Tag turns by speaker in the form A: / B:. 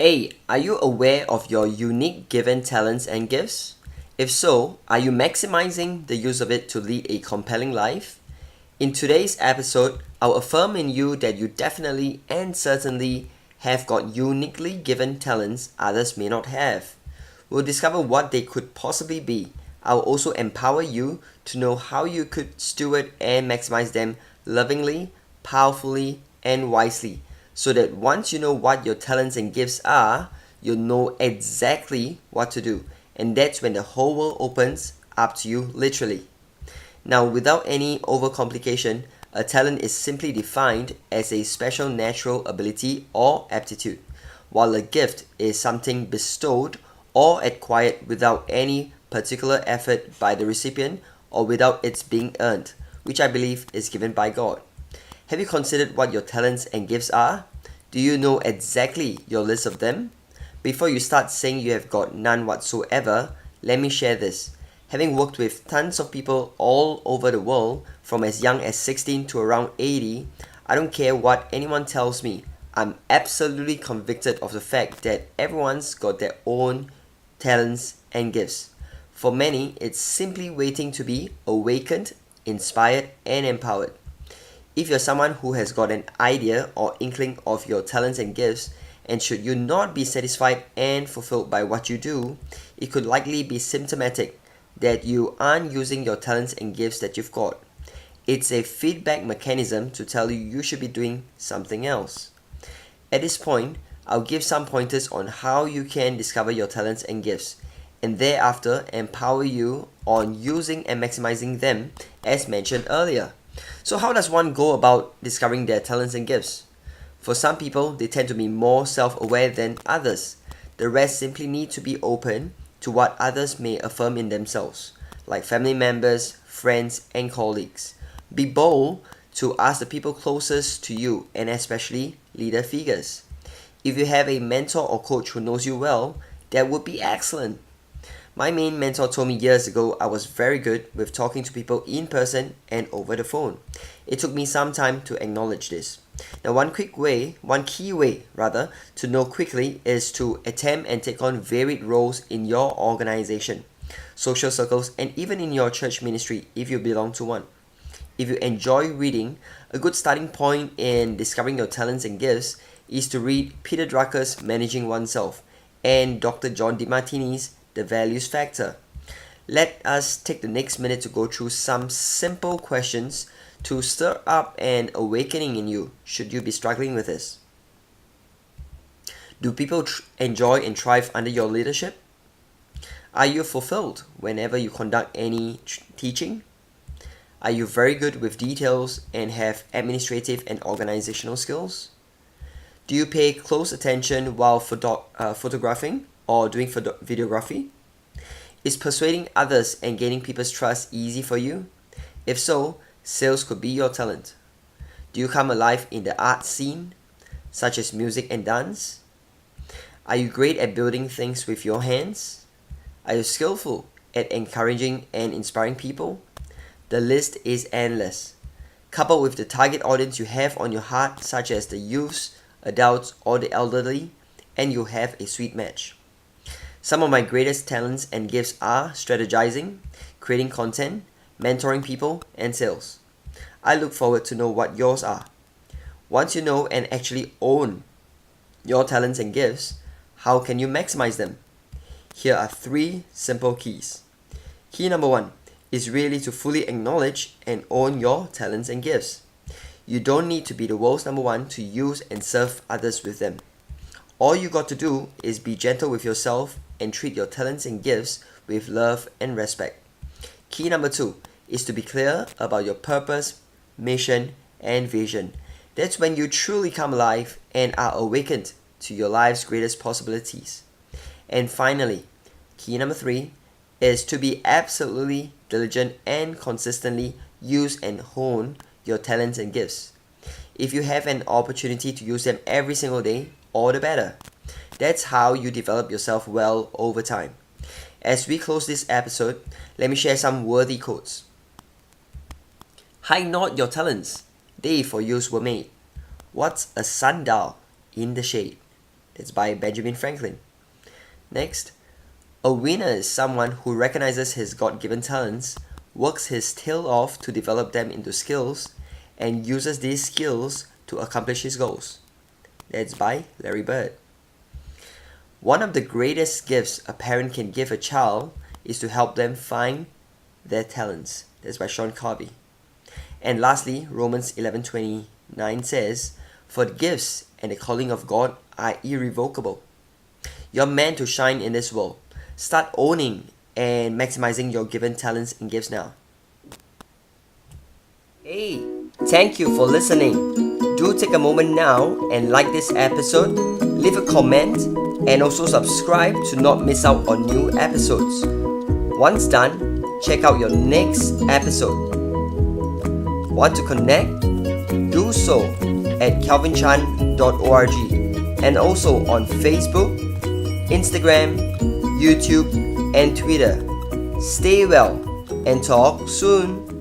A: Hey, are you aware of your unique given talents and gifts? If so, are you maximizing the use of it to lead a compelling life? In today's episode, I'll affirm in you that you definitely and certainly have got uniquely given talents others may not have. We'll discover what they could possibly be. I'll also empower you to know how you could steward and maximize them lovingly, powerfully, and wisely, so that once you know what your talents and gifts are, you'll know exactly what to do. And that's when the whole world opens up to you, literally. Now, without any overcomplication, a talent is simply defined as a special natural ability or aptitude, while a gift is something bestowed or acquired without any particular effort by the recipient or without its being earned, which I believe is given by God. Have you considered what your talents and gifts are? Do you know exactly your list of them? Before you start saying you have got none whatsoever, let me share this. Having worked with tons of people all over the world, from as young as 16 to around 80, I don't care what anyone tells me. I'm absolutely convicted of the fact that everyone's got their own talents and gifts. For many, it's simply waiting to be awakened, inspired, and empowered. If you're someone who has got an idea or inkling of your talents and gifts, and should you not be satisfied and fulfilled by what you do, it could likely be symptomatic that you aren't using your talents and gifts that you've got. It's a feedback mechanism to tell you you should be doing something else. At this point, I'll give some pointers on how you can discover your talents and gifts, and thereafter empower you on using and maximizing them as mentioned earlier. So how does one go about discovering their talents and gifts? For some people, they tend to be more self-aware than others. The rest simply need to be open to what others may affirm in themselves, like family members, friends, and colleagues. Be bold to ask the people closest to you, and especially leader figures. If you have a mentor or coach who knows you well, that would be excellent. My main mentor told me years ago I was very good with talking to people in person and over the phone. It took me some time to acknowledge this. Now, one key way to know quickly is to attempt and take on varied roles in your organization, social circles, and even in your church ministry if you belong to one. If you enjoy reading, a good starting point in discovering your talents and gifts is to read Peter Drucker's Managing Oneself and Dr. John DeMartini's The Values Factor. Let us take the next minute to go through some simple questions to stir up an awakening in you should you be struggling with this. Do people enjoy and thrive under your leadership? Are you fulfilled whenever you conduct any teaching? Are you very good with details and have administrative and organizational skills? Do you pay close attention while photographing or doing videography? Is persuading others and gaining people's trust easy for you? If so, sales could be your talent. Do you come alive in the art scene, such as music and dance? Are you great at building things with your hands? Are you skillful at encouraging and inspiring people? The list is endless. Coupled with the target audience you have on your heart, such as the youths, adults, or the elderly, and you have a sweet match. Some of my greatest talents and gifts are strategizing, creating content, mentoring people, and sales. I look forward to know what yours are. Once you know and actually own your talents and gifts, how can you maximize them? Here are 3 simple keys. Key number 1 is really to fully acknowledge and own your talents and gifts. You don't need to be the world's number 1 to use and serve others with them. All you got to do is be gentle with yourself and treat your talents and gifts with love and respect. Key number 2 is to be clear about your purpose, mission, and vision. That's when you truly come alive and are awakened to your life's greatest possibilities. And finally, key number 3 is to be absolutely diligent and consistently use and hone your talents and gifts. If you have an opportunity to use them every single day, all the better. That's how you develop yourself well over time. As we close this episode, let me share some worthy quotes. Hide not your talents, they for use were made. What's a sundial in the shade? That's by Benjamin Franklin. Next, a winner is someone who recognizes his God-given talents, works his tail off to develop them into skills, and uses these skills to accomplish his goals. That's by Larry Bird. One of the greatest gifts a parent can give a child is to help them find their talents. That's by Sean Covey. And lastly, Romans 11:29 says, "For the gifts and the calling of God are irrevocable." You're meant to shine in this world. Start owning and maximizing your given talents and gifts now. Hey, thank you for listening. Do take a moment now and like this episode, leave a comment, and also subscribe to not miss out on new episodes. Once done, check out your next episode. Want to connect? Do so at kelvinchan.org and also on Facebook, Instagram, YouTube, and Twitter. Stay well and talk soon.